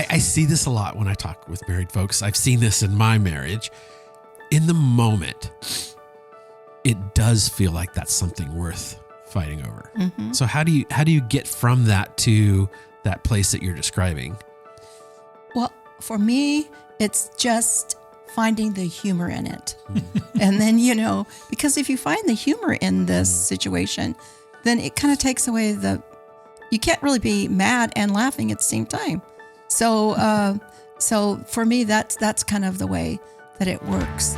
I see this a lot when I talk with married folks. I've seen this in my marriage. In the moment, it does feel like that's something worth fighting over. Mm-hmm. So how do you get from that to that place that you're describing? Well, for me, it's just finding the humor in it. And then, because if you find the humor in this situation, then it kind of takes away you can't really be mad and laughing at the same time. So for me, that's kind of the way that it works.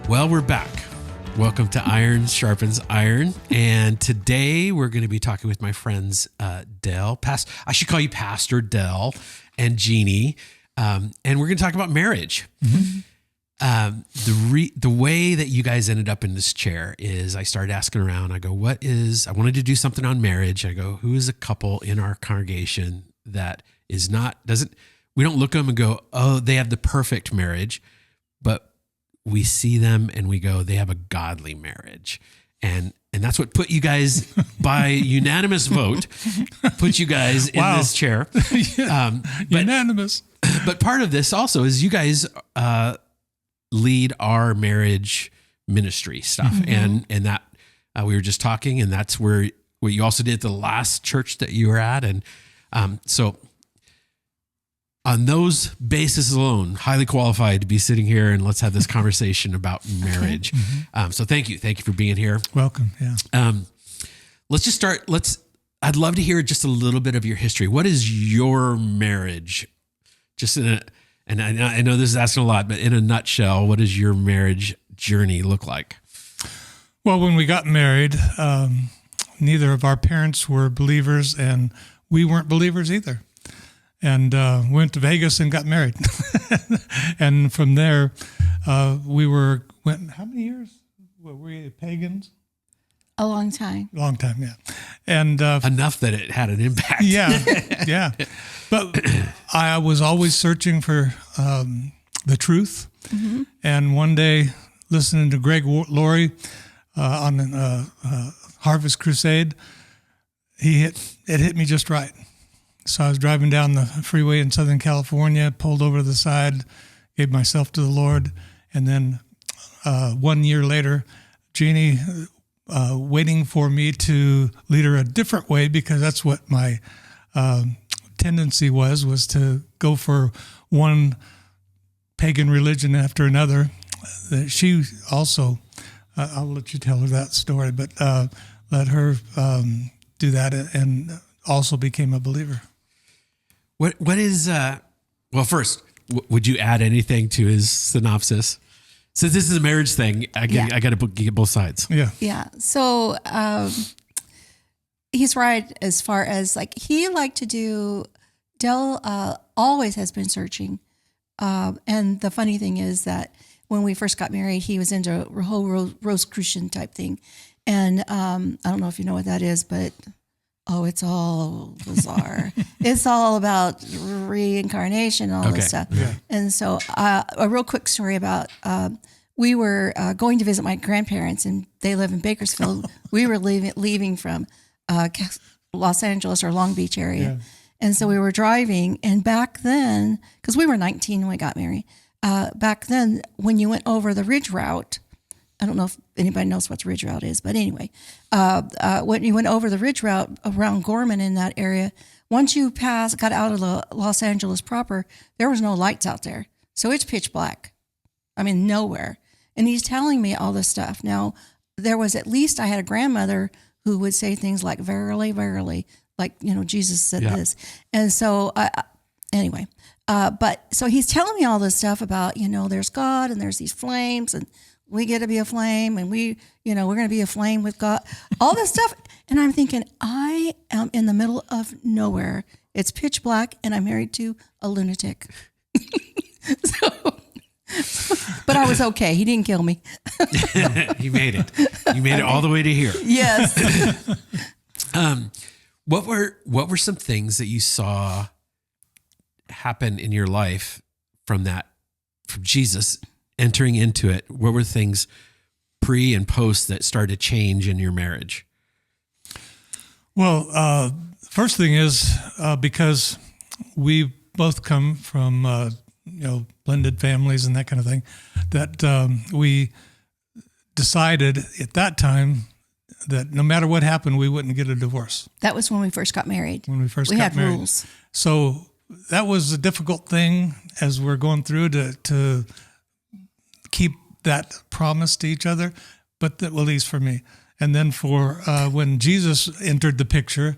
Well, we're back. Welcome to Iron Sharpens Iron. And today we're going to be talking with my friends, Dell. I should call you Pastor Dell and Jeanie. And we're going to talk about marriage. Mm-hmm. The way that you guys ended up in this chair is I started asking around. I go, I wanted to do something on marriage. I go, who is a couple in our congregation that we don't look at them and go, oh, they have the perfect marriage, but we see them and we go, they have a godly marriage. And that's what put you guys by unanimous vote, put you guys in this chair. Unanimous. But part of this also is you guys lead our marriage ministry stuff. Mm-hmm. And that we were just talking, and that's what you also did at the last church that you were at. And so on those bases alone, highly qualified to be sitting here and let's have this conversation about marriage. Mm-hmm. So thank you for being here. Welcome. Yeah. Let's just start. I'd love to hear just a little bit of your history. What is your marriage? Just and I know this is asking a lot, but in a nutshell, what does your marriage journey look like? Well, when we got married, neither of our parents were believers, and we weren't believers either. And went to Vegas and got married. And from there, we went how many years? Were we pagans? A long time. Long time, yeah. And enough that it had an impact. Yeah. But I was always searching for the truth. Mm-hmm. And one day, listening to Greg Laurie on Harvest Crusade, it hit me just right. So I was driving down the freeway in Southern California, pulled over to the side, gave myself to the Lord. And then 1 year later, Jeanie, waiting for me to lead her a different way, because that's what my tendency was to go for one pagan religion after another. She also, I'll let you tell her that story, but let her do that and also became a believer. What is, well, first, would you add anything to his synopsis? Since this is a marriage thing, I got to get both sides. Yeah. Yeah. So he's right as far as he liked to do, Dell always has been searching. And the funny thing is that when we first got married, he was into a whole Rosicrucian type thing. And I don't know if you know what that is, but it's all bizarre. It's all about reincarnation and all this stuff. Yeah. And so a real quick story about, we were going to visit my grandparents, and they live in Bakersfield. We were leaving from Los Angeles or Long Beach area. Yeah. And so we were driving, and back then, because we were 19 when we got married, back then when you went over the Ridge Route, I don't know if anybody knows what the Ridge Route is, but anyway, when you went over the Ridge Route around Gorman in that area, once you got out of Los Angeles proper, there was no lights out there. So it's pitch black. I mean, nowhere. And he's telling me all this stuff. Now, there was I had a grandmother who would say things like, verily, verily, like, Jesus said this. And so, anyway, but so he's telling me all this stuff about, there's God and there's these flames and we get to be a flame and we're going to be a flame with God, all this stuff. And I'm thinking, I am in the middle of nowhere. It's pitch black and I'm married to a lunatic. But I was okay. He didn't kill me. He made it. You made it all the way to here. Yes. What were some things that you saw happen in your life from Jesus entering into it? What were things pre and post that started to change in your marriage? Well, first thing is because we both come from blended families and that kind of thing, that we decided at that time that no matter what happened, we wouldn't get a divorce. That was when we first got married. When we first we got had married. rules. So that was a difficult thing as we're going through to keep that promise to each other, but that, well, at least for me. And then for when Jesus entered the picture,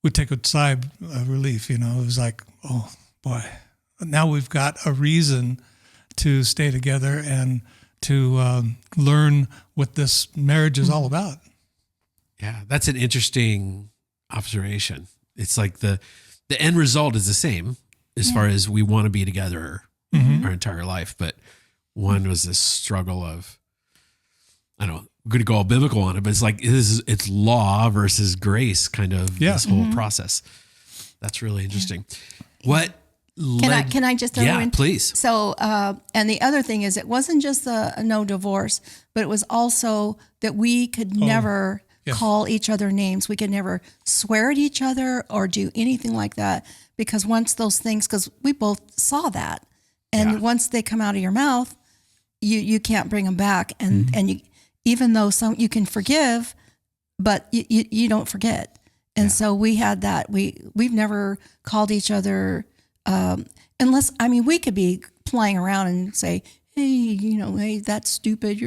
we take a sigh of relief. It was like, oh boy, now we've got a reason to stay together and to learn what this marriage is all about. Yeah, that's an interesting observation. It's like the end result is the same as far as we want to be together our entire life, but one was this struggle of, I don't know, I'm going to go all biblical on it, but it's like it's law versus grace kind of this whole process. That's really interesting. What Can I just throw in? Please. So, and the other thing is, it wasn't just the no divorce, but it was also that we could never call each other names. We could never swear at each other or do anything like that, because once those things, because we both saw that, and once they come out of your mouth, you can't bring them back, and you, even though you can forgive, but you don't forget. And so we had that. We've never called each other. Unless, we could be playing around and say, hey, hey, that's stupid.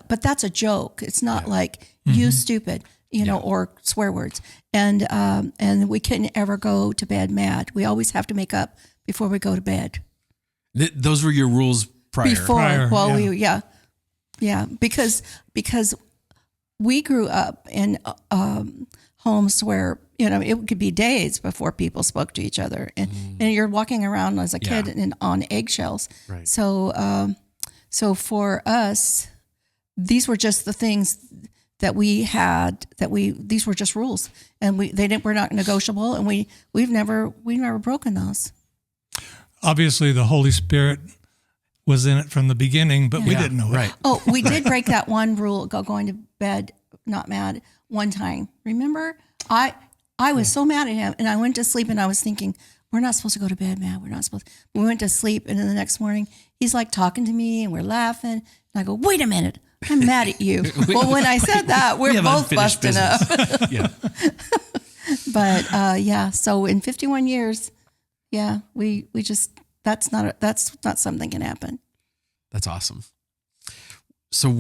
But that's a joke. It's not like you stupid, or swear words. And we couldn't ever go to bed mad. We always have to make up before we go to bed. Those were your rules prior. Because we grew up in homes where it could be days before people spoke to each other, and you're walking around as a kid and on eggshells. Right. So for us, these were just the things that we had. These were just rules, and we're not negotiable, and we've never broken those. Obviously, the Holy Spirit was in it from the beginning, but we didn't know it. Right. Oh, we did break that one rule: going to bed not mad. One time, remember, I was so mad at him, and I went to sleep, and I was thinking, we're not supposed to go to bed mad. We're not supposed to. We went to sleep, and then the next morning, he's like talking to me, and we're laughing, and I go, wait a minute, I'm mad at you. Well, when I said that, we're both busting up. But so in 51 years, we just that's not something can happen. That's awesome. So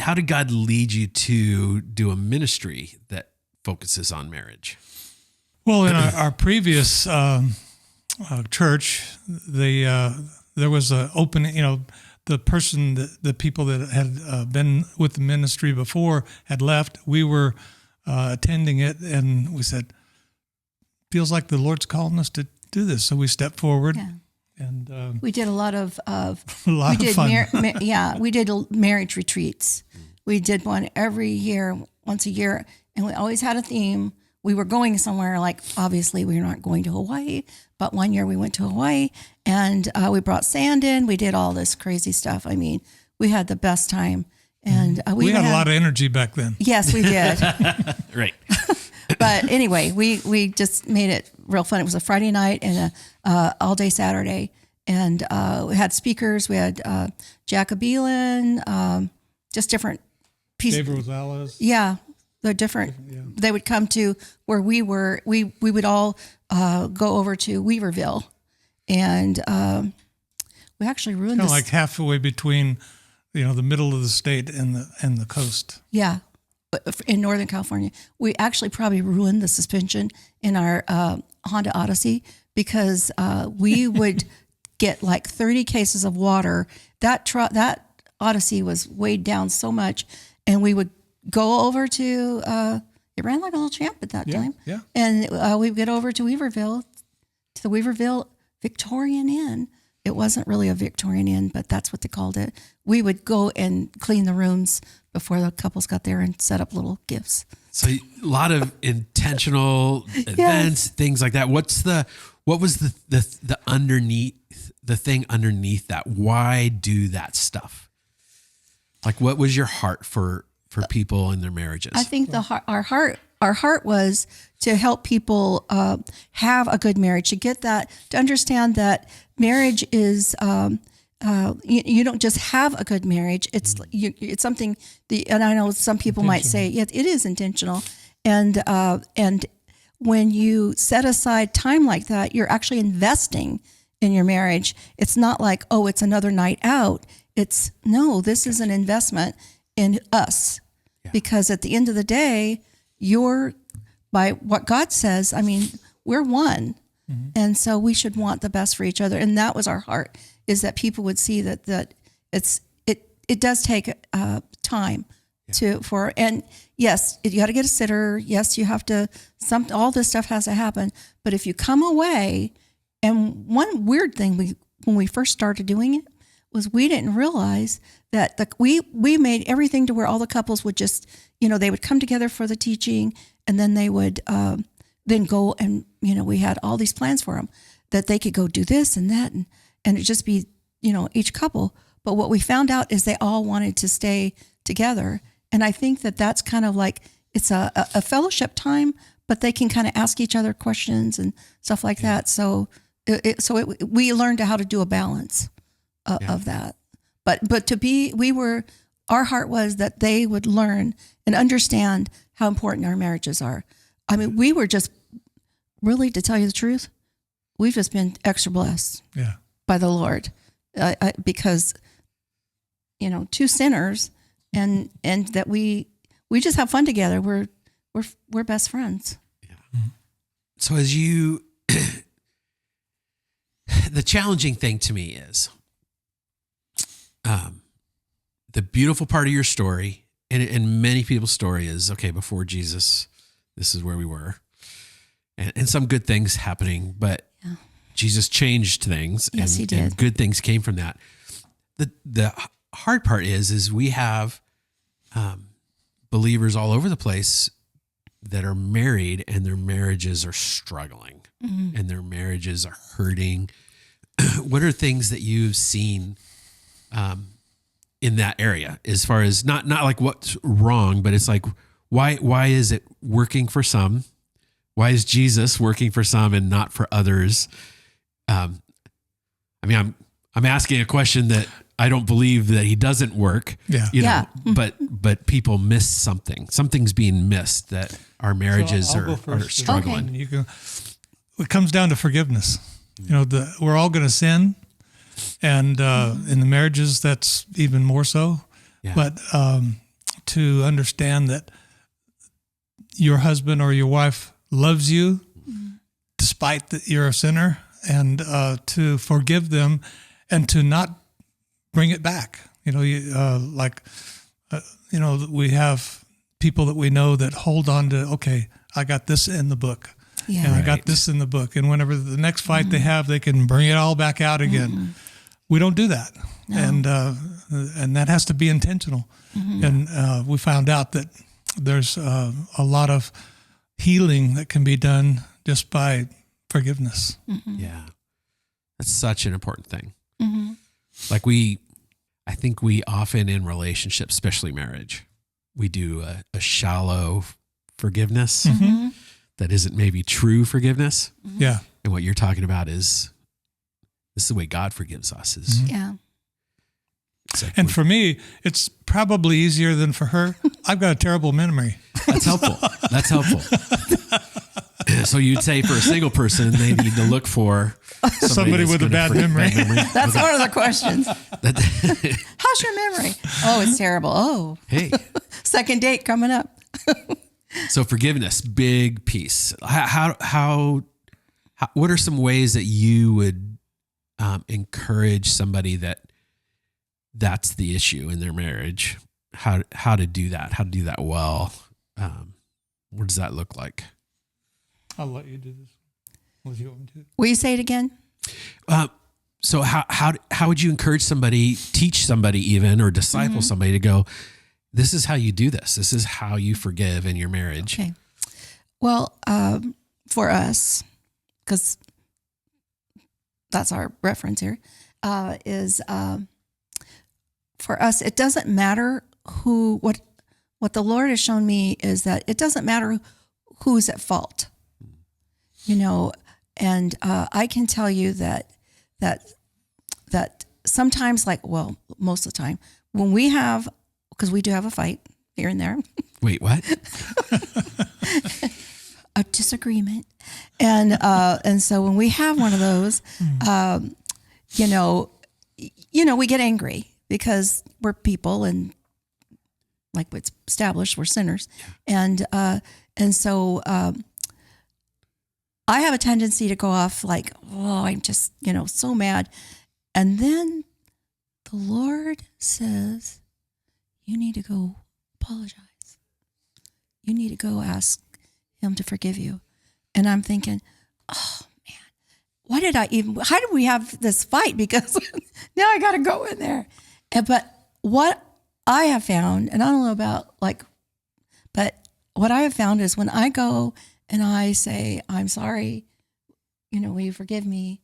how did God lead you to do a ministry that focuses on marriage? Well, in our previous church, there was an opening. The people that had been with the ministry before had left. We were attending it, and we said, "Feels like the Lord's calling us to do this." So we stepped forward. Yeah. And we did a lot of fun. We did marriage retreats. We did one every year, once a year, and we always had a theme. We were going somewhere, like obviously we were not going to Hawaii, but one year we went to Hawaii, and we brought sand in. We did all this crazy stuff. We had the best time, and we had a lot of energy back then. Yes, we did. Right. But anyway, we just made it real fun. It was a Friday night and a all day Saturday, and we had speakers. We had Jacobelin, just different pieces. Dave Rosales. Yeah, they're different. Yeah. They would come to where we were. We would all go over to Weaverville, and we actually ruined this. Like halfway between, the middle of the state and the coast. Yeah. In Northern California, we actually probably ruined the suspension in our Honda Odyssey, because we would get like 30 cases of water. That Odyssey was weighed down so much, and we would go over to. It ran like a little champ at that time. Yeah. And we'd get over to Weaverville, to the Weaverville Victorian Inn. It wasn't really a Victorian Inn, but that's what they called it. We would go and clean the rooms before the couples got there and set up little gifts. So a lot of intentional events, things like that. What was the underneath, the thing underneath that? Why do that stuff? Like, what was your heart for for people in their marriages? I think our heart was to help people have a good marriage, to get that, to understand that marriage is you don't just have a good marriage. It's something. And I know some people might say, yeah, it is intentional, and when you set aside time like that, you're actually investing in your marriage. It's not like, oh, it's another night out. It's no, this is an investment in us, because at the end of the day, you're, by what God says, I mean, we're one. And so we should want the best for each other. And that was our heart, is that people would see that it does take time and yes, you got to get a sitter. Yes, you have to, all this stuff has to happen. But if you come away, and one weird thing when we first started doing it was we didn't realize that we made everything to where all the couples would just, they would come together for the teaching, and then they would then go and, we had all these plans for them that they could go do this and that, and it'd just be, each couple. But what we found out is they all wanted to stay together. And I think that that's kind of like, it's a fellowship time, but they can kind of ask each other questions and stuff like that. So we learned how to do a balance of that. But our heart was that they would learn and understand how important our marriages are. I mean, we were just really, to tell you the truth, we've just been extra blessed by the Lord, because, two sinners, and that we just have fun together. We're best friends. Yeah. So as you, the challenging thing to me is, the beautiful part of your story, and many people's story is, okay, before Jesus, this is where we were, and some good things happening, but Jesus changed things. Yes, he did. And good things came from that. The hard part is we have believers all over the place that are married, and their marriages are struggling, and their marriages are hurting. What are things that you've seen in that area, as far as not like what's wrong, but it's like, why is it working for some? Why is Jesus working for some and not for others? I mean, I'm asking a question that I don't believe that he doesn't work. But people miss something. Something's being missed, that our marriages are struggling. Okay. It comes down to forgiveness. We're all going to sin, and in the marriages, that's even more so. Yeah. But to understand that your husband or your wife loves you, despite that you're a sinner, and to forgive them, and to not bring it back. We have people that we know that hold on to, okay, I got this in the book. Yeah. And I got this in the book. And whenever the next fight they have, they can bring it all back out again. We don't do that. No. And that has to be intentional. And we found out that there's a lot of healing that can be done just by forgiveness. Yeah. That's such an important thing. Like I think we often in relationships, especially marriage, we do a shallow forgiveness that isn't maybe true forgiveness. Yeah. And what you're talking about is, this is the way God forgives us. Like, and for me, it's probably easier than for her. I've got a terrible memory. That's helpful. So you'd say for a single person, they need to look for somebody with a bad memory. That's one of the questions. How's your memory? Oh, it's terrible. Oh, hey, second date coming up. So forgiveness, big piece. How what are some ways that you would encourage somebody that's the issue in their marriage? How to do that? How to do that well? What does that look like? I'll let you do this. Was you want me to? Will you say it again? So how would you encourage somebody, teach somebody even, or disciple somebody to go, this is how you do this. This is how you forgive in your marriage. Okay. Well, for us, because that's our reference here, is for us, it doesn't matter what the Lord has shown me is that it doesn't matter who's at fault, and I can tell you that sometimes, most of the time, when we have, because we do have a fight here and there. Wait, what? A disagreement. And so when we have one of those, we get angry because we're people, and like it's established, we're sinners. And so I have a tendency to go off like, oh, I'm just, so mad. And then the Lord says, you need to go apologize. You need to go ask him to forgive you. And I'm thinking, oh man, how did we have this fight? Because now I got to go in there. But what I have found, and I don't know about but what I have found is when I go and I say, I'm sorry, will you forgive me?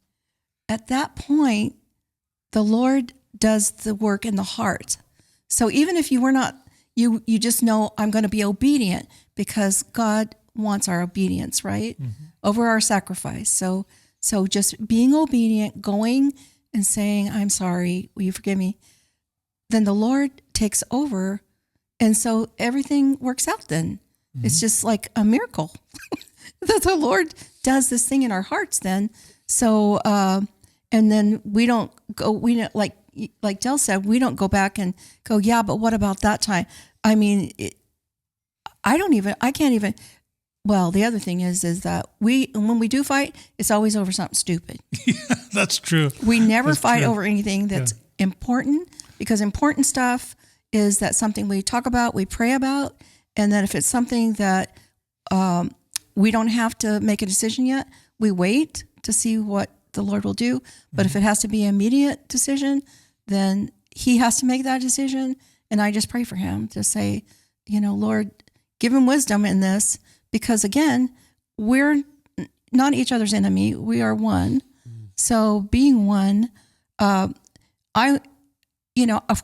At that point, the Lord does the work in the heart. So even if you were not, you just know I'm going to be obedient because God wants our obedience, right? Mm-hmm. Over our sacrifice. So just being obedient, going and saying, I'm sorry, will you forgive me? Then the Lord takes over. And so everything works out then. Mm-hmm. It's just like a miracle that the Lord does this thing in our hearts then. So, and then we don't like Del said, we don't go back and go, yeah, but what about that time? I mean, I can't even. Well, the other thing is that when we do fight, it's always over something stupid. Yeah, that's true. We never fight over anything that's important, because important stuff is that something we talk about, we pray about, and then if it's something that we don't have to make a decision yet, we wait to see what the Lord will do. But if it has to be an immediate decision, then he has to make that decision. And I just pray for him to say, Lord, give him wisdom in this, because again, we're not each other's enemy. We are one. So being one, of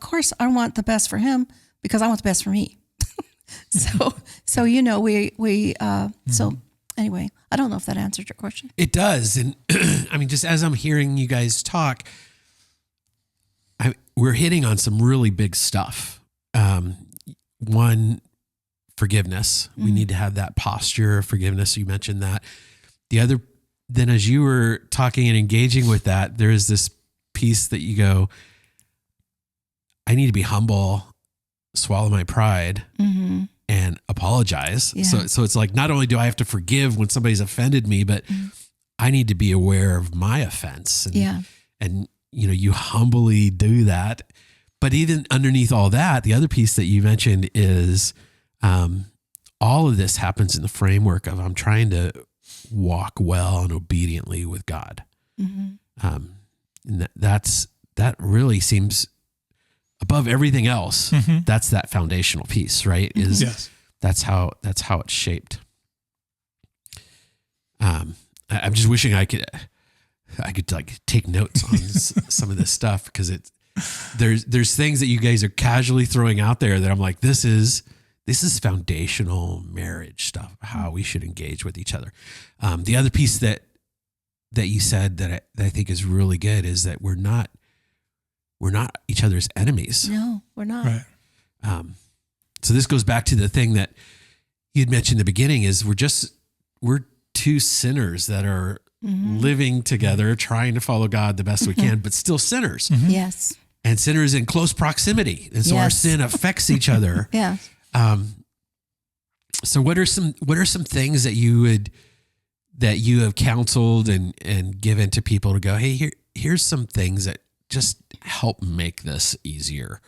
course I want the best for him because I want the best for me. So anyway, I don't know if that answered your question. It does. And I mean, just as I'm hearing you guys talk, we're hitting on some really big stuff. One, forgiveness. Mm-hmm. We need to have that posture of forgiveness. You mentioned that. The other, then as you were talking and engaging with that, there is this piece that you go, I need to be humble, swallow my pride, mm-hmm. and apologize. Yeah. So it's like, not only do I have to forgive when somebody's offended me, but I need to be aware of my offense. And you humbly do that. But even underneath all that, the other piece that you mentioned is all of this happens in the framework of I'm trying to walk well and obediently with God. Mm-hmm. And that really seems above everything else. Mm-hmm. That's that foundational piece, right? Mm-hmm. Yes. That's how it's shaped. I'm just wishing I could like take notes on some of this stuff, because there's things that you guys are casually throwing out there that I'm like, this is foundational marriage stuff, how we should engage with each other. The other piece that you said that I think is really good is that we're not each other's enemies. No, we're not. Right. So this goes back to the thing that you'd mentioned in the beginning is we're two sinners that are mm-hmm. living together, trying to follow God the best we can, but still sinners. Mm-hmm. Yes. And sinners in close proximity. And so our sin affects each other. Yeah. So what are some things that you have counseled and given to people to go, hey, here's some things that just help make this easier,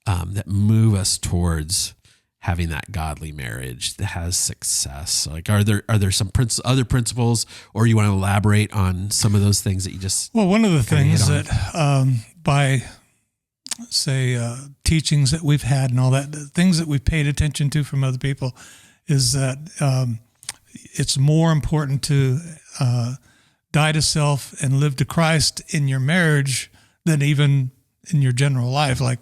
that move us towards having that godly marriage that has success? Like, are there some other principles, or you want to elaborate on some of those things that you just? Well, one of the things that by say teachings that we've had and all that, the things that we've paid attention to from other people, is that it's more important to die to self and live to Christ in your marriage than even in your general life. Like,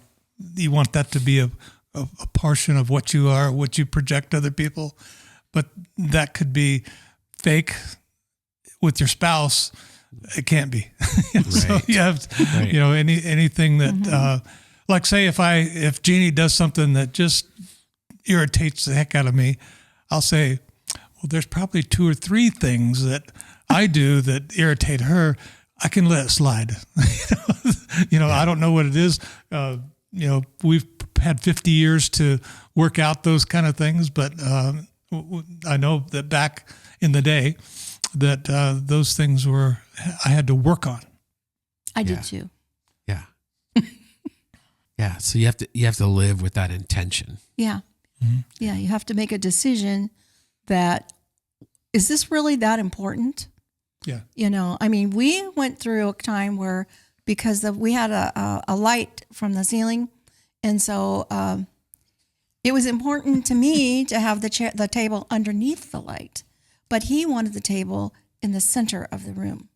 you want that to be a a portion of what you are, what you project to other people, but that could be fake with your spouse. It can't be. So Right. you have, anything that, like say if Jeanie does something that just irritates the heck out of me, I'll say, well, there's probably 2 or 3 things that I do that irritate her. I can let it slide. I don't know what it is. We've had 50 years to work out those kind of things, but I know that back in the day that those things I had to work on. I did too. Yeah. Yeah. So you have to live with that intention. Yeah. Mm-hmm. Yeah. You have to make a decision that, is this really that important? Yeah. We went through a time where, because we had a light from the ceiling. And so it was important to me to have the table underneath the light, but he wanted the table in the center of the room.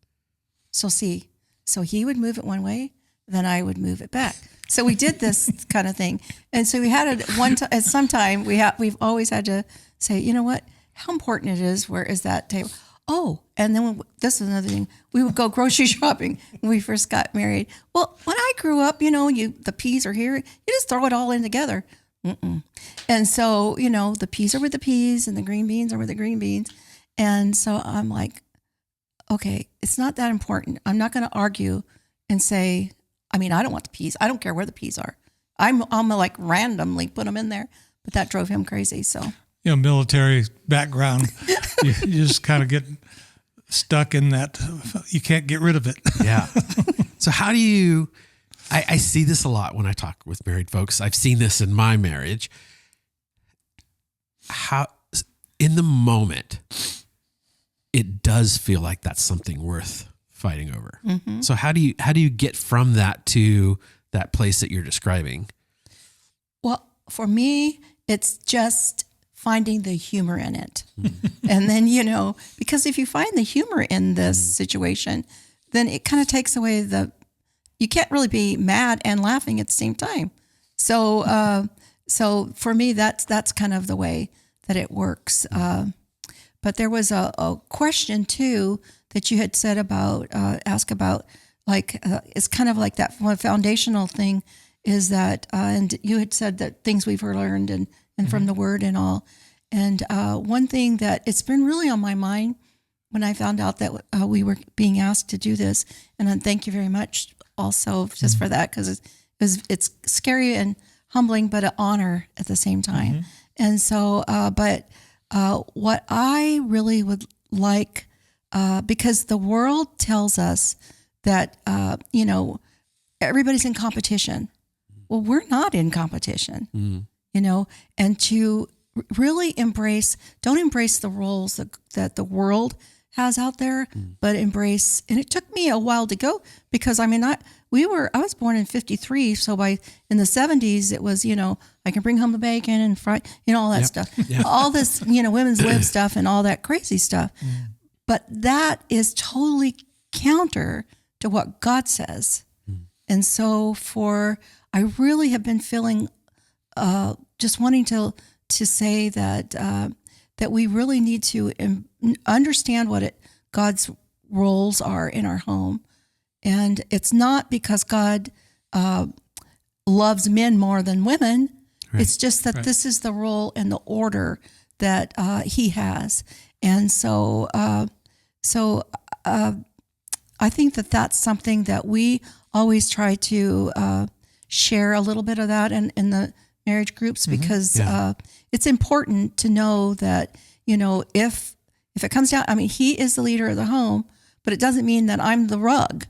So he would move it one way, then I would move it back. So we did this kind of thing. And so we had it at some time we've always had to say, you know what, how important it is. Where is that table? Oh, and then this is another thing. We would go grocery shopping when we first got married. Well, when I grew up, the peas are here. You just throw it all in together. Mm-mm. And so, the peas are with the peas and the green beans are with the green beans. And so I'm like, okay, it's not that important. I'm not going to argue and say, I don't want the peas. I don't care where the peas are. I'm like randomly put them in there. But that drove him crazy. So, military background, you just kind of get stuck in that. You can't get rid of it. Yeah. So how do you, I see this a lot when I talk with married folks. I've seen this in my marriage. How, in the moment, it does feel like that's something worth fighting over. Mm-hmm. So how do you get from that to that place that you're describing? Well, for me, it's just finding the humor in it. And then, because if you find the humor in this situation, then it kind of takes away you can't really be mad and laughing at the same time. So, so for me, that's kind of the way that it works. But there was a question too that you had said about, ask about, it's kind of like that one foundational thing is that, and you had said that things we've learned and from the word and all. And one thing that it's been really on my mind when I found out that we were being asked to do this, and thank you very much also just for that, because it's scary and humbling, but an honor at the same time. Mm-hmm. And so, what I really would like, because the world tells us that, everybody's in competition. Well, we're not in competition, and to really don't embrace the roles that the world has out there, but embrace, and it took me a while to go, because I was born in 53. So in the 70s, it was, I can bring home the bacon and fry, all that stuff, all this, women's lib stuff and all that crazy stuff. But that is totally counter to what God says. And so I really have been feeling, just wanting to say that we really need to understand what God's roles are in our home. And it's not because God loves men more than women. Right. It's just that this is the role and the order that he has. And so I think that that's something that we always try to share a little bit of that in the marriage groups, because it's important to know that, if it comes down, he is the leader of the home, but it doesn't mean that I'm the rug.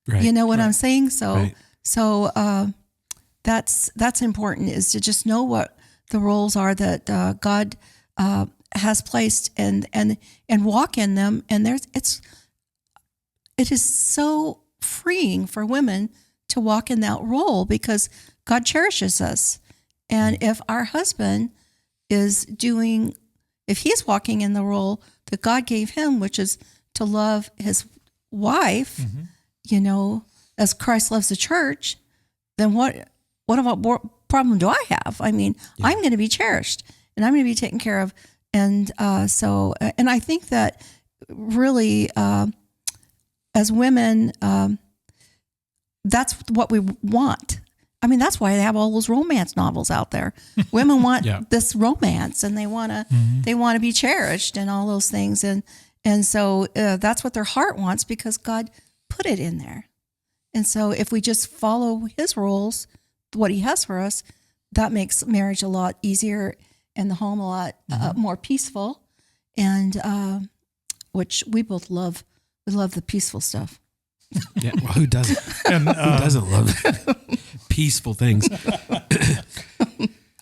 Right. You know what I'm saying? So, that's important, is to just know what the roles are that God has placed and walk in them. And it is so freeing for women to walk in that role, because God cherishes us. And if our husband if he's walking in the role that God gave him, which is to love his wife, as Christ loves the church, then what about problem do I have? I mean, I'm going to be cherished and I'm going to be taken care of. And and I think that really, as women, that's what we want. I mean, that's why they have all those romance novels out there. Women want this romance, and they want to be cherished and all those things. And so that's what their heart wants, because God put it in there. And so if we just follow his rules, what he has for us, that makes marriage a lot easier and the home a lot more peaceful. And which we both love. We love the peaceful stuff. Yeah, well, who doesn't? Who doesn't love peaceful things?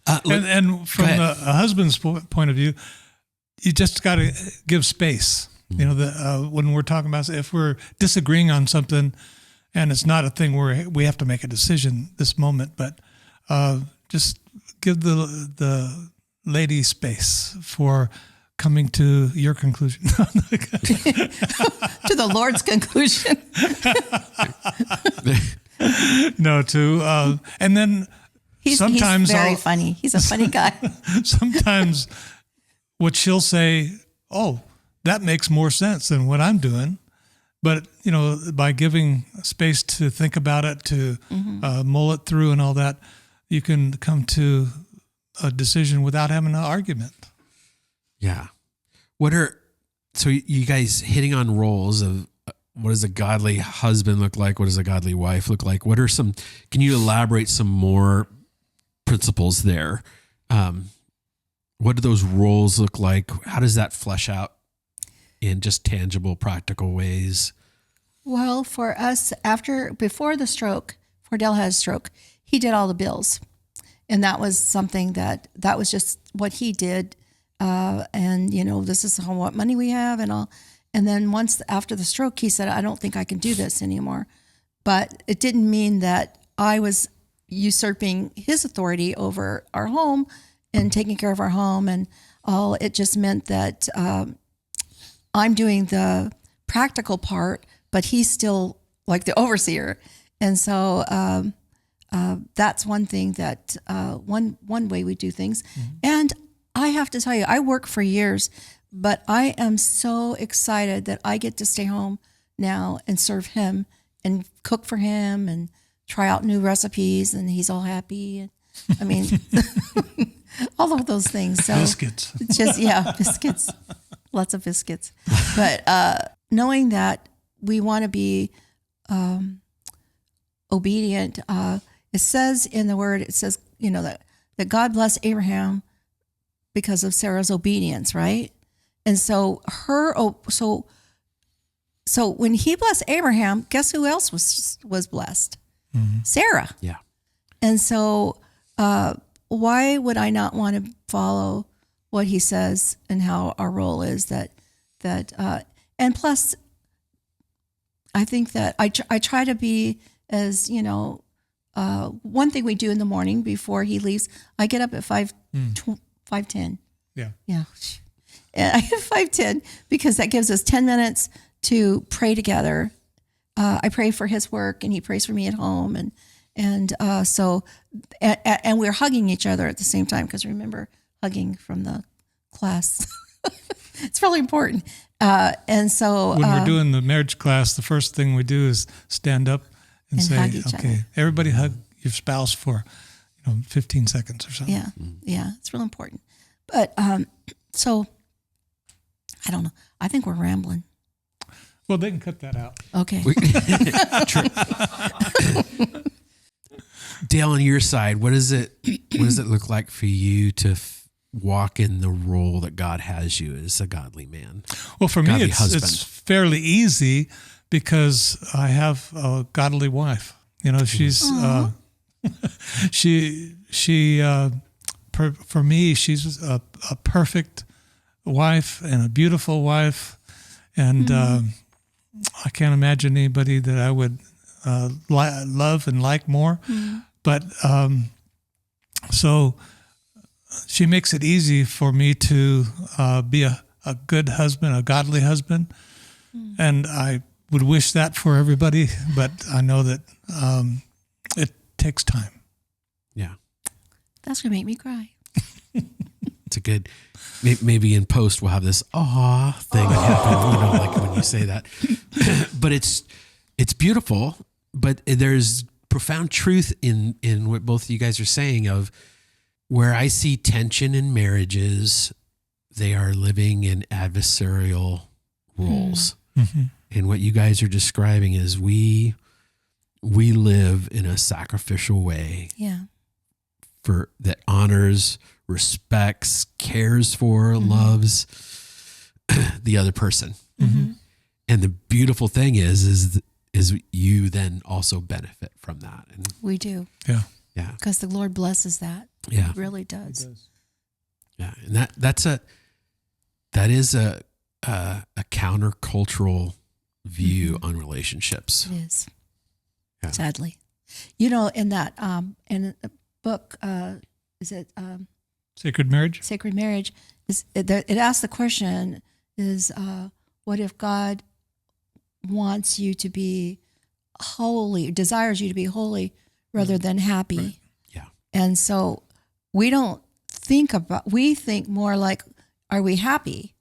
And from a husband's point of view, you just got to give space. You know, when we're talking about, if we're disagreeing on something, and it's not a thing where we have to make a decision this moment, but just give the lady space for coming to your conclusion. To the Lord's conclusion. No, and then sometimes he's very funny. He's a funny guy. Sometimes what she'll say, oh, that makes more sense than what I'm doing. But, you know, by giving space to think about it, to mull it through and all that, you can come to a decision without having an argument. Yeah. So you guys hitting on roles of what does a godly husband look like? What does a godly wife look like? Can you elaborate some more principles there? What do those roles look like? How does that flesh out in just tangible, practical ways? Well, for us, before Dale had a stroke, he did all the bills. And that was something that was just what he did. And, you know, this is what money we have and all. And then once after the stroke, he said, I don't think I can do this anymore. But it didn't mean that I was usurping his authority over our home and taking care of our home and all. It just meant that I'm doing the practical part, but he's still like the overseer. And so that's one thing that one way we do things. And I have to tell you, I work for years, but I am so excited that I get to stay home now and serve him and cook for him and try out new recipes, and he's all happy. And I mean, all of those things. So biscuits. Biscuits. Lots of biscuits. But knowing that we want to be obedient, it says in the word, you know, that God blessed Abraham because of Sarah's obedience, right? And so so when he blessed Abraham, guess who else was blessed? Sarah. Yeah. And so why would I not want to follow what he says and how our role is that and plus I think that I try to be as, you know, one thing we do in the morning before he leaves, I get up at 5:10. Yeah. Yeah. And I get 5:10 because that gives us 10 minutes to pray together. I pray for his work and he prays for me at home. And we're hugging each other at the same time, because remember hugging from the class. It's really important. And so when we're doing the marriage class, the first thing we do is stand up and say, okay, everybody hug your spouse for 15 seconds or something. Yeah. Yeah. It's real important. But so I don't know. I think we're rambling. Well, they can cut that out. Okay. Dale, on your side, what does it look like for you to walk in the role that God has you as a godly man? Well, for me, it's fairly easy because I have a godly wife. You know, she's for me, she's a perfect wife and a beautiful wife, and I can't imagine anybody that I would love and like more. But so she makes it easy for me to be a good husband, a godly husband, and I would wish that for everybody. But I know that it takes time. Yeah. That's going to make me cry. It's a good, maybe in post we'll have this "aw" thing happen, like when you say that. But it's beautiful. But there's profound truth in what both of you guys are saying. Of where I see tension in marriages, they are living in adversarial roles, and what you guys are describing is we live in a sacrificial way. Yeah. For that honors, respects, cares for, loves the other person. And the beautiful thing is you then also benefit from that. And We do. Yeah. yeah, Because the Lord blesses that. yeah, It really does. yeah. And that is a countercultural view on relationships. It is. Yeah. Sadly. In that, in the book, is it Sacred Marriage? Sacred Marriage? It asks the question, what if God wants you to be holy, desires you to be holy rather than happy? Right. Yeah. And so we think more like, are we happy?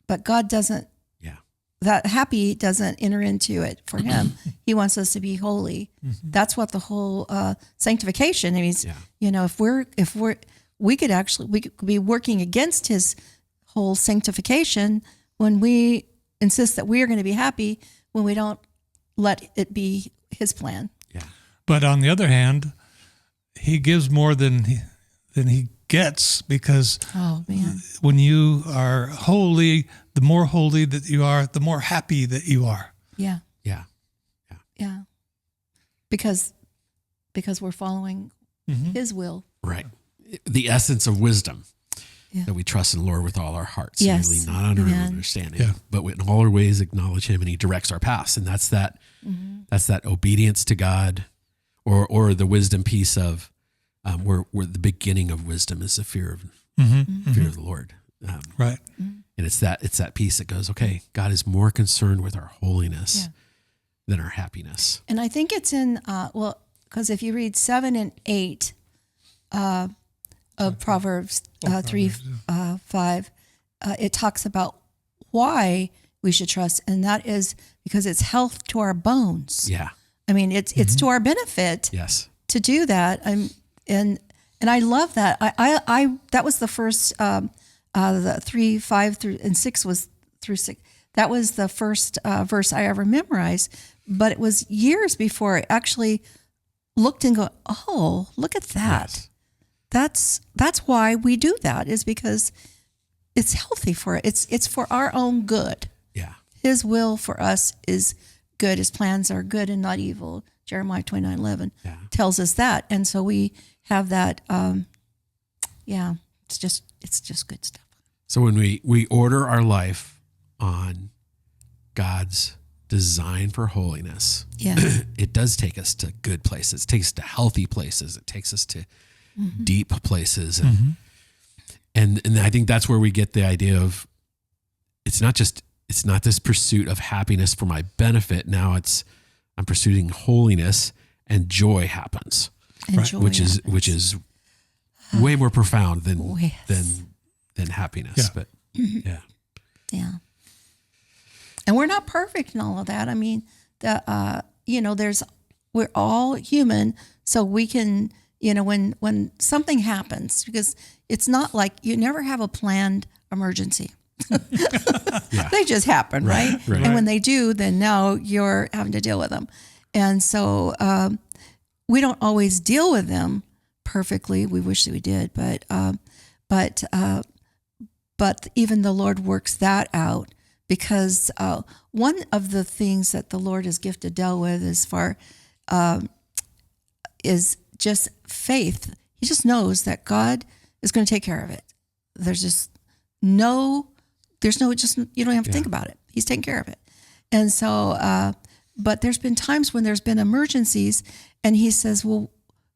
But God doesn't. Yeah. That happy doesn't enter into it for him. He wants us to be holy. That's what the whole sanctification means. Yeah. We could be working against his whole sanctification when we insist that we are going to be happy when we don't let it be his plan. Yeah. But on the other hand, he gives more than he gets, because Oh man. when you are holy, the more holy that you are, the more happy that you are. Yeah. Yeah. Yeah. Because we're following his will. Right. The essence of wisdom. Yeah. That we trust in the Lord with all our hearts. Yes. And lean not on our own Amen. understanding, Yeah. but in all our ways acknowledge him, and he directs our paths. And that's that obedience to God, or the wisdom piece of where the beginning of wisdom is the fear of the Lord. Right. And it's that piece that goes, okay, God is more concerned with our holiness than our happiness. And I think it's in, because if you read 7 and 8 of Proverbs 3, 5, it talks about why we should trust, and that is because it's health to our bones. Yeah. I mean, it's to our benefit Yes. to do that. And I love that. I that was the first, the 3, 5 through and 6 was through 6. That was the first verse I ever memorized, but it was years before I actually looked and go, oh, look at that. Yes. That's why we do that, is because it's healthy for it. It's for our own good. Yeah. His will for us is good. His plans are good and not evil. Jeremiah 29:11 tells us that. And so we have that. It's just good stuff. So when we order our life on God's design for holiness, it does take us to good places. It takes us to healthy places. It takes us to deep places. And I think that's where we get the idea of it's not this pursuit of happiness for my benefit. Now I'm pursuing holiness, and joy happens, which is way more profound than happiness. Yeah. But Yeah. And we're not perfect in all of that. I mean, we're all human, so we can, when something happens, because it's not like you never have a planned emergency. They just happen, right? And when they do, then now you're having to deal with them. And so we don't always deal with them perfectly. We wish that we did, but even the Lord works that out, because one of the things that the Lord has gifted Del with is just faith. He just knows that God is going to take care of it. You don't have to think about it. He's taking care of it. And so, but there's been times when there's been emergencies, and he says, well,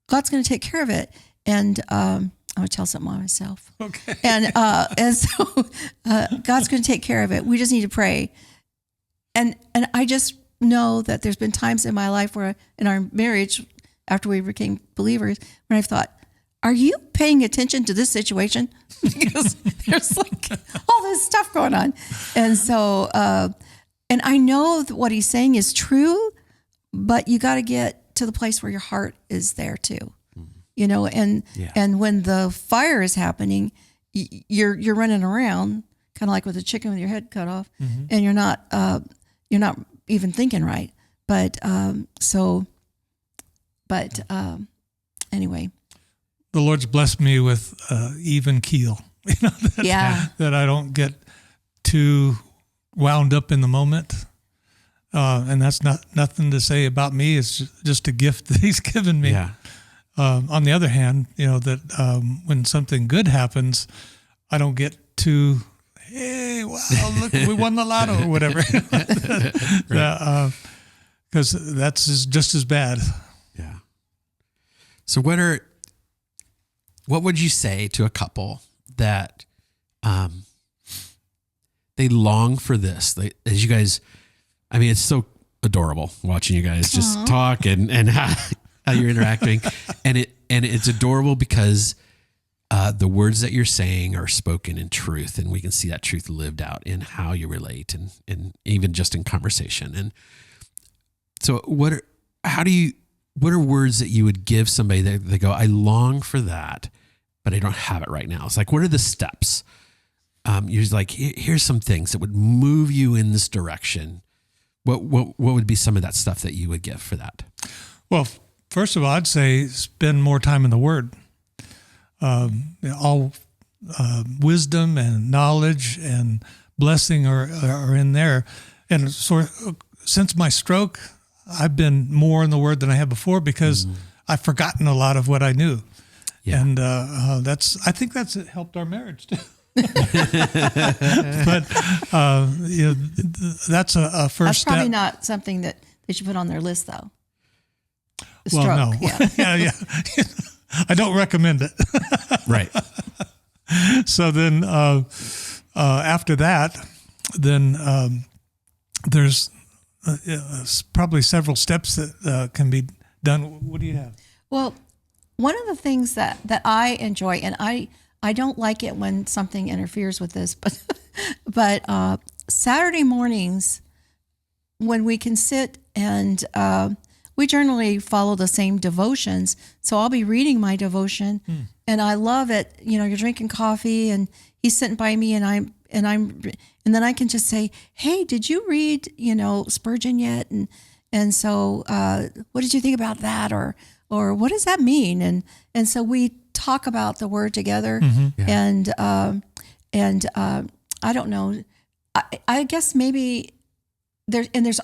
God's going to take care of it. And I'm going to tell something on myself. Okay. And so God's going to take care of it. We just need to pray. And I just know that there's been times in my life where, in our marriage, after we became believers, when I've thought, are you paying attention to this situation? Because there's like all this stuff going on. And so, and I know that what he's saying is true, but you got to get to the place where your heart is there too, you know, and when the fire is happening, you're running around kind of like with a chicken with your head cut off, and you're not even thinking right. But, anyway. The Lord's blessed me with even keel, that I don't get too wound up in the moment. And that's nothing to say about me. It's just a gift that he's given me. Yeah. On the other hand, that when something good happens, I don't get too, hey, wow, look, we won the lotto or whatever. Because that's just as bad. Yeah. So what would you say to a couple that they long for this? As you guys, I mean, it's so adorable watching you guys just talk and how you're interacting, and it's adorable because the words that you're saying are spoken in truth, and we can see that truth lived out in how you relate and even just in conversation. And so, what are words that you would give somebody that they go, I long for that, but I don't have it right now? It's like, what are the steps? You're like, here's some things that would move you in this direction. What would be some of that stuff that you would give for that? Well, first of all, I'd say spend more time in the Word. All wisdom and knowledge and blessing are in there. And so since my stroke, I've been more in the Word than I have before because I've forgotten a lot of what I knew. Yeah. And I think that's helped our marriage too. But that's a first that's step. probably not something that they should put on their list, though. The stroke, no. Yeah. I don't recommend it. Right. So then after that, then there's probably several steps that can be done. What do you have? Well, one of the things that I enjoy, and I don't like it when something interferes with this, but Saturday mornings when we can sit and we generally follow the same devotions. So I'll be reading my devotion, and I love it. You're drinking coffee, and he's sitting by me, and then I can just say, "Hey, did you read Spurgeon yet?" And so what did you think about that, or what does that mean? And so we talk about the Word together, and I don't know. I guess maybe there's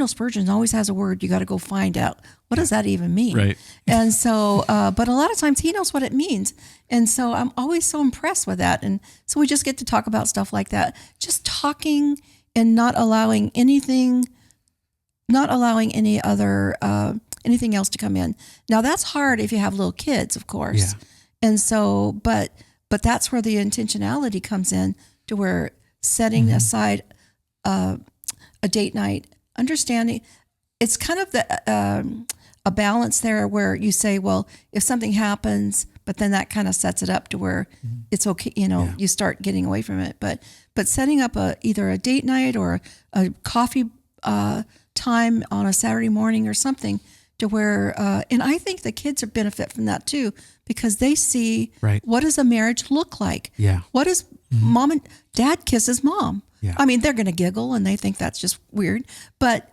Spurgeon always has a word. You got to go find out what does that even mean, right? And so, but a lot of times he knows what it means, and so I'm always so impressed with that. And so we just get to talk about stuff like that, just talking and not allowing any other anything else to come in. Now that's hard if you have little kids, of course. Yeah. And so, but that's where the intentionality comes in, to where setting aside a date night, understanding it's kind of a balance there where you say, well, if something happens, but then that kind of sets it up to where it's okay, you start getting away from it. But setting up either a date night or a coffee time on a Saturday morning or something, to where, and I think the kids benefit from that too, because they see what does a marriage look like? Yeah. What does mom and dad kisses mom? Yeah. I mean, they're going to giggle and they think that's just weird, but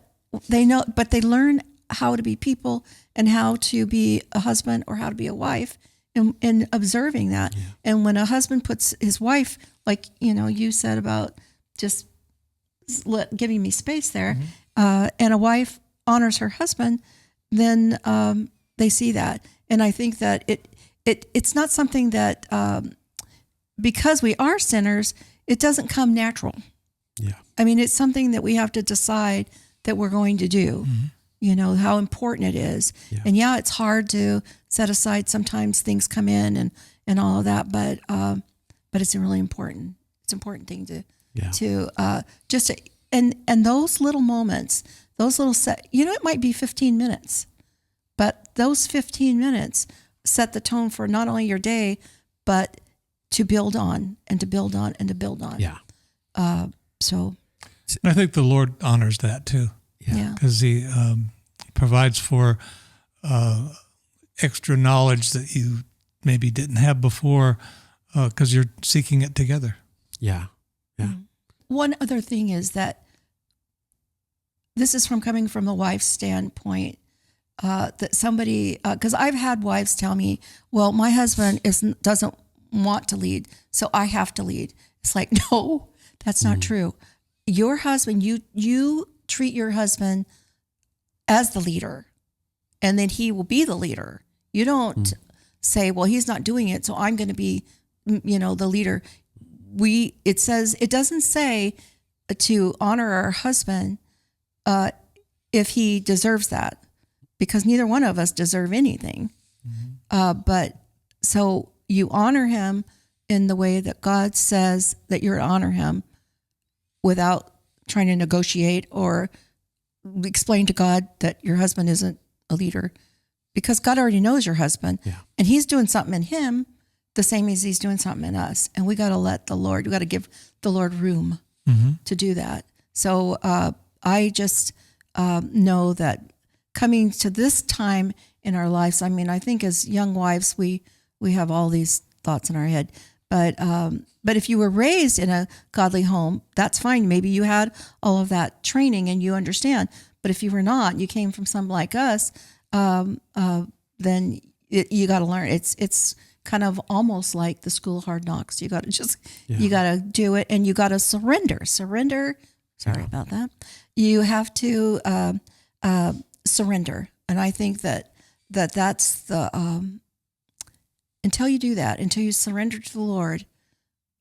they learn how to be people and how to be a husband or how to be a wife, and observing that. Yeah. And when a husband puts his wife, like, you said about just giving me space there, and a wife honors her husband, then they see that. And I think that it's not something that, because we are sinners, it doesn't come natural. Yeah. I mean, it's something that we have to decide that we're going to do, how important it is. Yeah. And it's hard to set aside. Sometimes things come in and all of that, but it's really important. It's an important thing to and those little moments, those little it might be 15 minutes, but those 15 minutes set the tone for not only your day, but to build on and to build on and to build on. Yeah. So I think the Lord honors that too. yeah. Because he provides for extra knowledge that you maybe didn't have before because you're seeking it together. Yeah. Yeah. One other thing is that this is coming from a wife's standpoint, that somebody, because I've had wives tell me, well, my husband doesn't want to lead, so I have to lead. It's like, no, that's not true. Your husband, you treat your husband as the leader, and then he will be the leader. You don't say, well, he's not doing it, so I'm going to be, the leader. It doesn't say to honor our husband if he deserves that, because neither one of us deserve anything. But so you honor him in the way that God says that you're to honor him, without trying to negotiate or explain to God that your husband isn't a leader, because God already knows your husband, and he's doing something in him the same as he's doing something in us. And we got to we got to give the Lord room to do that. So I just know that coming to this time in our lives, I mean, I think as young wives, we have all these thoughts in our head, but if you were raised in a godly home, that's fine. Maybe you had all of that training and you understand. But if you were not, you came from some like us, then you got to learn. It's kind of almost like the school of hard knocks. You got to you got to do it, and you got to surrender. Sorry about that. You have to surrender. And I think that's the, until you do that, until you surrender to the Lord,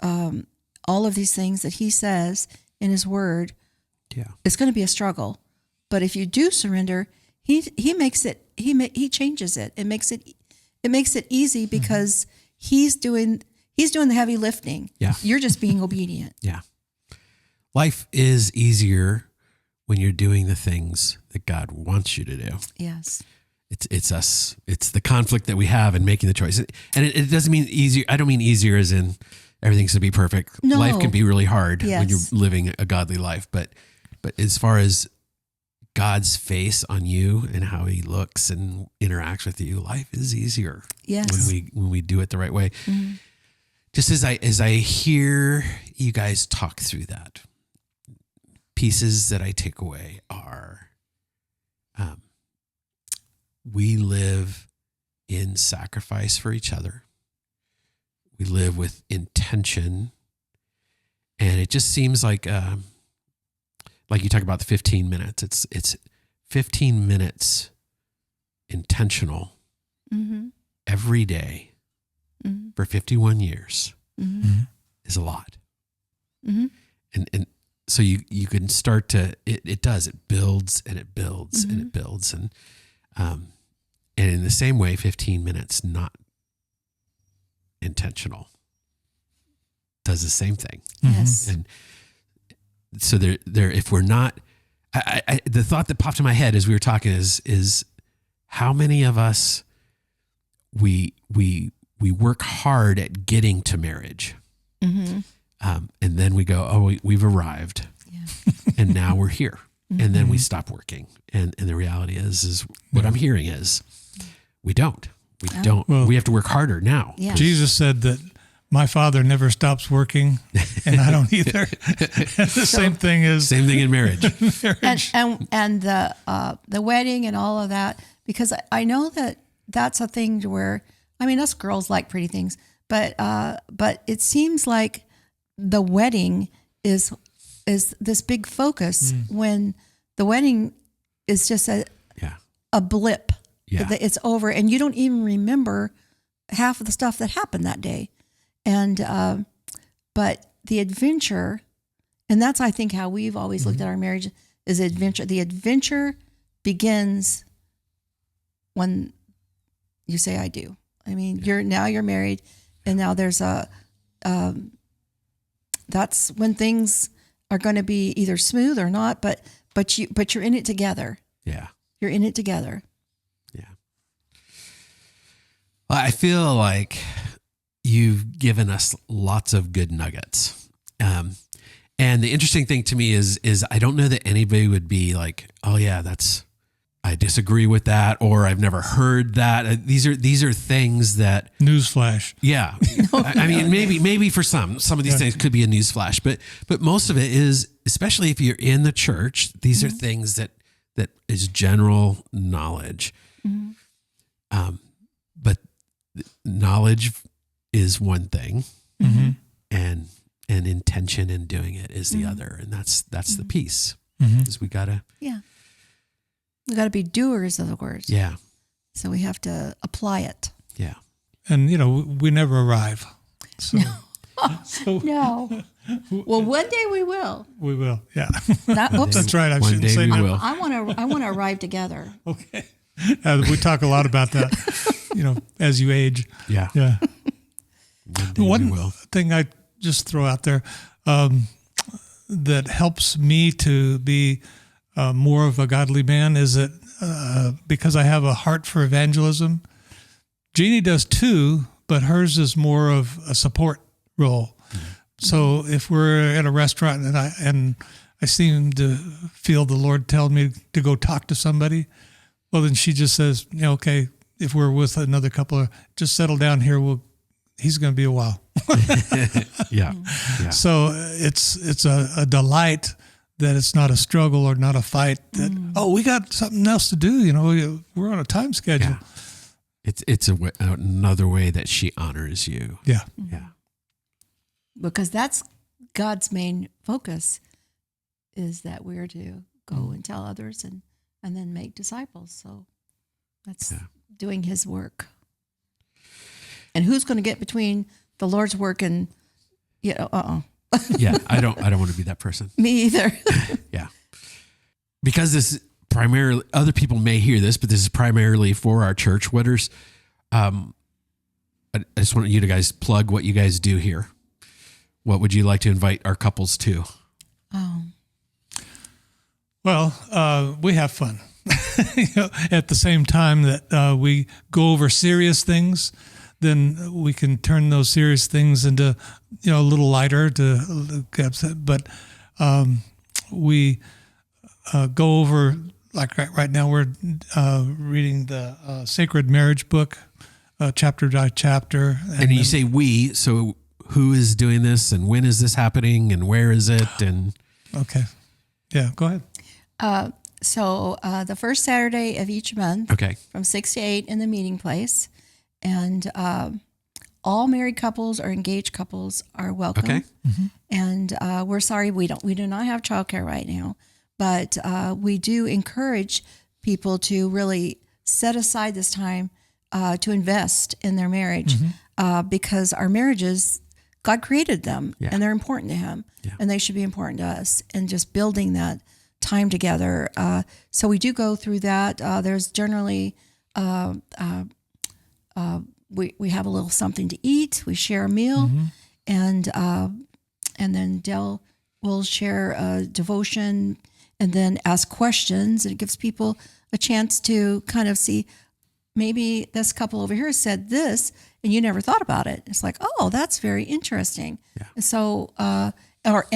all of these things that he says in his word, it's going to be a struggle. But if you do surrender, he makes it, he changes it. It makes it easy, because he's doing the heavy lifting. Yeah. You're just being obedient. Yeah. Life is easier when you're doing the things that God wants you to do. Yes. It's us. It's the conflict that we have in making the choice. And it doesn't mean easier. I don't mean easier as in everything's to be perfect. No. Life can be really hard when you're Yes. living a godly life. But as far as God's face on you and how he looks and interacts with you, life is easier. Yes. When we do it the right way. Just as I hear you guys talk through that, pieces that I take away are, we live in sacrifice for each other. We live with intention, and it just seems like you talk about the 15 minutes. It's 15 minutes intentional every day for 51 years is a lot. And so you can start to, it builds and it builds and it builds. And in the same way, 15 minutes not intentional does the same thing. Yes. And so there, if we're not, the thought that popped in my head as we were talking is how many of us we work hard at getting to marriage, and then we go, oh, we've arrived, and now we're here, and then we stop working, and the reality is what I'm hearing is we don't. Well, we have to work harder now. Yeah. Jesus said that my Father never stops working, and I don't either. The same thing in marriage. and the wedding and all of that, because I know that that's a thing to where, I mean, us girls like pretty things, but it seems like the wedding is this big focus when the wedding is just a blip. Yeah. It's over, and you don't even remember half of the stuff that happened that day. And but the adventure, and that's, I think, how we've always looked at our marriage, is adventure. The adventure begins when you say "I do." I mean, you're married, and now there's that's when things are going to be either smooth or not. But you're in it together. Yeah. You're in it together. Yeah. I feel like you've given us lots of good nuggets. And the interesting thing to me is I don't know that anybody would be like, oh yeah, I disagree with that, or I've never heard that. These are things that Newsflash. Yeah. I mean, maybe for some of these things could be a newsflash, but most of it is, especially if you're in the church, these are things that is general knowledge. But knowledge is one thing, and intention in doing it is the other, and that's the piece. Because we gotta be doers of the words. Yeah. So we have to apply it. Yeah. And we never arrive. So, No. Well, one day we will. We will. Yeah. That's right. I One shouldn't day say we that. will. I want to arrive together. Okay. We talk a lot about that, as you age. Yeah. Yeah. One day we One will. thing I just throw out there that helps me to be more of a godly man is that because I have a heart for evangelism. Jeanie does too, but hers is more of a support role. So if we're at a restaurant and I seem to feel the Lord tell me to go talk to somebody, well, then she just says, okay, if we're with another couple, just settle down here. He's going to be a while. Yeah. So it's a delight that it's not a struggle or not a fight. That we got something else to do. We're on a time schedule. Yeah. It's another way that she honors you. Yeah. Yeah. Because that's God's main focus, is that we're to go and tell others and then make disciples. So that's doing his work. And who's going to get between the Lord's work and, Yeah, I don't want to be that person. me either. Yeah. Because this primarily, other people may hear this, but this is primarily for our church. I just want you to guys plug what you guys do here. What would you like to invite our couples to? Well, we have fun. At the same time that we go over serious things, then we can turn those serious things into, a little lighter to get upset. But we go over, like right now we're reading the Sacred Marriage book, chapter by chapter. And you say we, so who is doing this and when is this happening and where is it? And okay. Yeah, go ahead. So the first Saturday of each month, okay, from 6 to 8 in the meeting place, and all married couples or engaged couples are welcome. Okay. And we're sorry we do not have childcare right now, but we do encourage people to really set aside this time to invest in their marriage, because our marriages, God created them, and they're important to Him, and they should be important to us. And just building that time together. So we do go through that. There's generally we have a little something to eat. We share a meal, and then Dell will share a devotion, and then ask questions. And it gives people a chance to kind of see, maybe this couple over here said this, and you never thought about it. It's like, oh, that's very interesting. Yeah. And so, or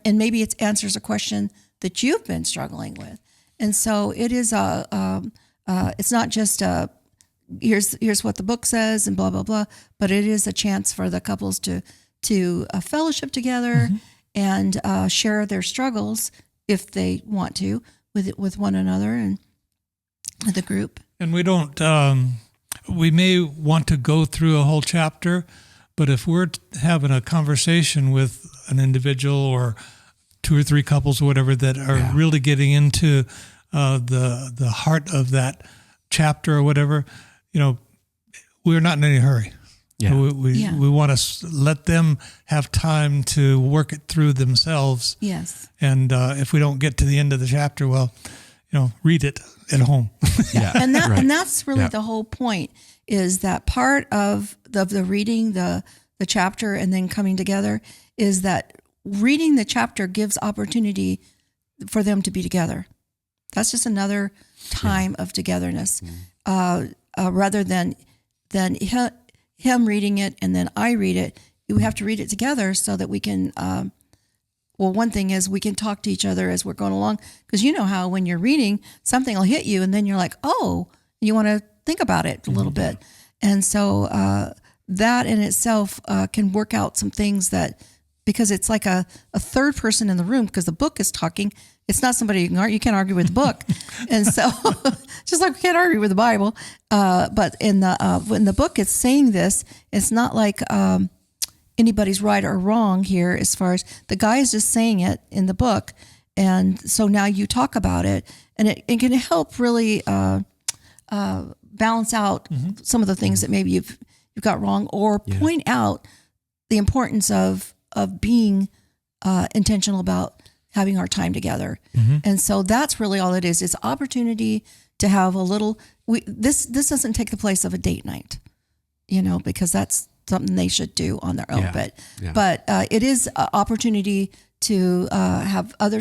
maybe it answers a question that you've been struggling with. And so it is it's not just here's what the book says and blah, blah, blah, but it is a chance for the couples to fellowship together and share their struggles, if they want to, with one another and with the group. And we don't, we may want to go through a whole chapter, but if we're having a conversation with an individual or 2 or 3 couples or whatever that are really getting into the heart of that chapter or whatever, we're not in any hurry. Yeah. We want to let them have time to work it through themselves. Yes. And if we don't get to the end of the chapter, well, read it at home. Yeah. And that Right. and that's really the whole point, is that part of the reading the chapter and then coming together is that reading the chapter gives opportunity for them to be together. That's just another time of togetherness, rather than then him reading it and then I read it, we have to read it together so that we can, well, one thing is we can talk to each other as we're going along. Because you know how when you're reading, something will hit you and then you're like, oh, you want to think about it a little bit. And so that in itself can work out some things that, because it's like a third person in the room, because the book is talking. It's not somebody you can't argue with the book. And so just like we can't argue with the Bible. But in the book, it's saying this, it's not like anybody's right or wrong here as far as the guy is just saying it in the book. And so now you talk about it and it can help really balance out some of the things that maybe you've got wrong or point out the importance of being intentional about having our time together. And so that's really all it is. It's opportunity to have a little, this doesn't take the place of a date night, because that's something they should do on their own. But it is an opportunity to have other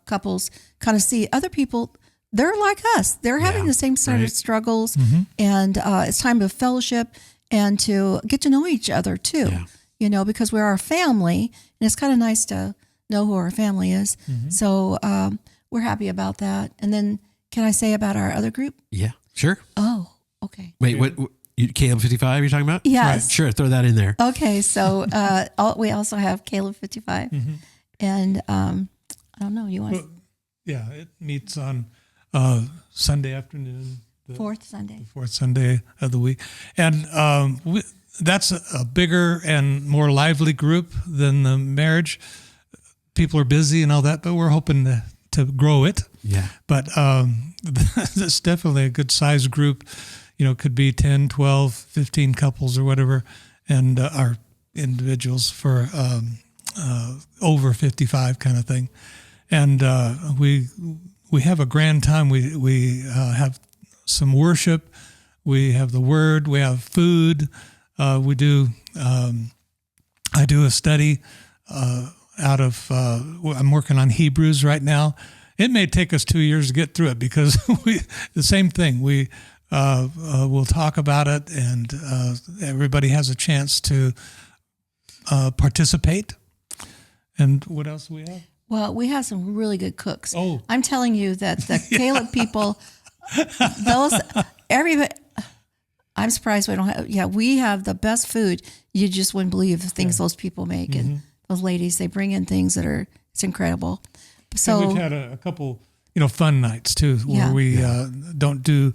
couples kind of see other people. They're like us. They're having the same sort of struggles. And it's time to fellowship and to get to know each other too, because we're our family and it's kind of nice to know who our family is. So we're happy about that. And then can I say about our other group? Yeah, sure. Oh, okay. Wait, what Caleb 55 you're talking about? Yes. Right, sure, throw that in there. Okay, so we also have Caleb 55. And I don't know, you want to? Yeah, it meets on Sunday afternoon. Fourth Sunday. The fourth Sunday of the week. And that's a bigger and more lively group than the marriage. People are busy and all that, but we're hoping to grow it. Yeah. But that's definitely a good size group. Could be 10, 12, 15 couples or whatever, and our individuals for over 55 kind of thing. And we have a grand time. We have some worship. We have the Word. We have food. We do. I do a study out of. I'm working on Hebrews right now. It may take us 2 years to get through it because the same thing. We we'll talk about it, and everybody has a chance to participate. And what else do we have? Well, we have some really good cooks. Oh. I'm telling you that the Caleb people, everybody, I'm surprised we don't have, we have the best food. You just wouldn't believe the things those people make. And those ladies, they bring in things that it's incredible. So and we've had a couple, fun nights too, where we don't do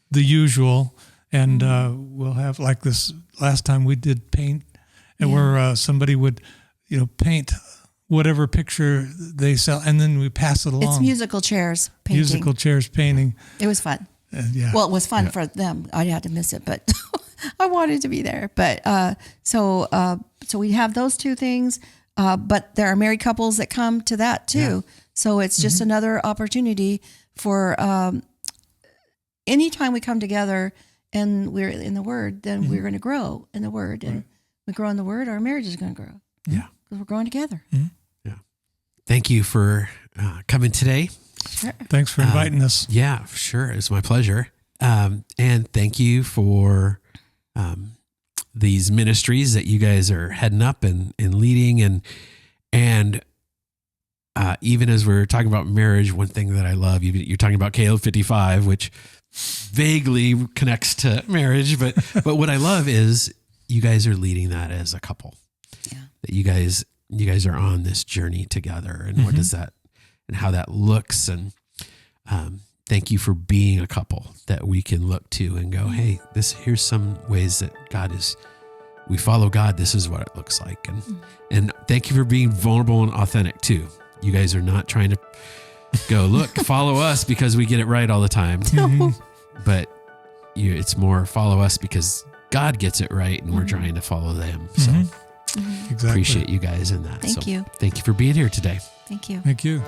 the usual, and we'll have like this last time we did paint, and where somebody would, paint whatever picture they sell, and then we pass it along. It's musical chairs painting. Musical chairs painting. It was fun. Yeah. Well, it was fun for them. I had to miss it, but I wanted to be there. But so we have those two things. But there are married couples that come to that too. Yeah. So it's just another opportunity for anytime we come together and we're in the Word, then we're going to grow in the Word. And we grow in the Word, our marriage is going to grow. Yeah. Because we're growing together. Yeah. Thank you for coming today. Sure. Thanks for inviting us. Yeah, sure. It's my pleasure. And thank you for these ministries that you guys are heading up and leading. And even as we're talking about marriage, one thing that I love, you're talking about Caleb 55, which vaguely connects to marriage. But what I love is you guys are leading that as a couple. Yeah. That you guys are on this journey together, and what does that and how that looks, and thank you for being a couple that we can look to and go, hey, here's some ways that we follow God. This is what it looks like, and thank you for being vulnerable and authentic too. You guys are not trying to go, look, follow us because we get it right all the time, but it's more follow us because God gets it right, and we're trying to follow them. So. Exactly. Appreciate you guys in that. Thank you. Thank you for being here today. Thank you. Thank you.